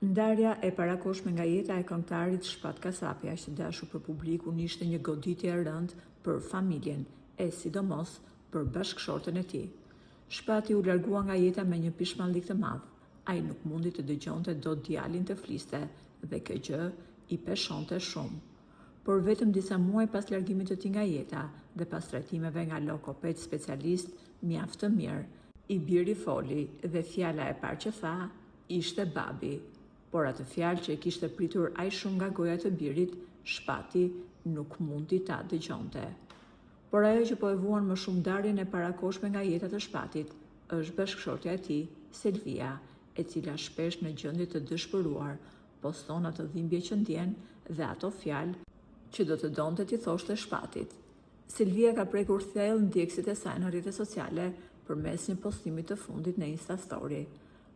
Ndarja e parakoshme nga jeta e këngëtarit Shpat Kasapi, aq të dashur për publikun, ishte një goditje e rëndë për familjen e sidomos për bashkëshortën e tij. Shpati u largua nga jeta me një pishmallik të madh. Ai nuk mundi të dëgjonte dot djalin të fliste dhe kjo gjë i peshonte shumë. Por vetëm disa muaj pas largimit të tij nga jeta dhe pas trajtimeve nga lokoped specialist mjaft të mirë, i biri foli dhe fjala e parë që tha ishte babi. Por atë fjalë që e kishte pritur aq shumë nga goja e birit, Shpati nuk mundi ta dëgjonte. Por ajo që po e vuan më shumë ndarjen e parakoshme nga jeta e Shpatit është bashkëshortja e tij, Selvia, e cila shpesh në gjendje të dëshpëruar poston ato dhimbje që ndjen dhe ato fjalë që do të donte t'i thoshte Shpatit. Selvia ka prekur thellë ndjekësit e saj në rrjetet sociale përmes një postimi të fundit në Insta Story.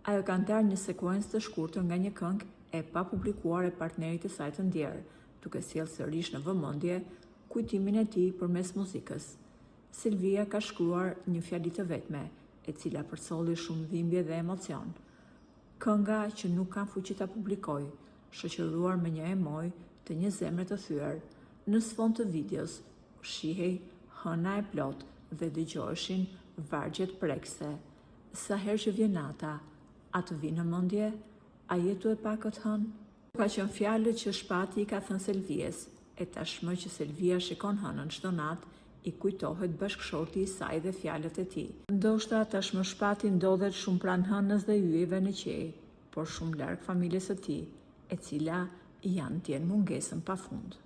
Ajo ka ndarë një sekuencë të shkurtër nga një këngë e papublikuar e partnerit të saj të ndjerë, duke sjellë sërish në vëmendje kujtimin e tij përmes muzikës. Selvia ka shkruar një fjali të vetme, e cila përsolli shumë dhimbje dhe emocion. Kënga që nuk kam fuqi ta publikoj, shoqëruar me një emoj të një zemre të thyer. Në sfond të videos shihej hëna e plot dhe dëgjoheshin vargjet prekse. Sa herë që vjen nata, a të vinë në mendje, a jetu e pa këtë hënë? Ka qenë fjalët që Shpati i ka thënë Selvies, e tashmë që Selvia shikon hënën çdo natë, i kujtohet bashkëshorti i saj dhe fjalët e tij. Ndoshta tashmë Shpati ndodhet shumë pranë hënës dhe yjeve në qej, por shumë larg familjes së tij, e cila janë ndjen mungesën pafund.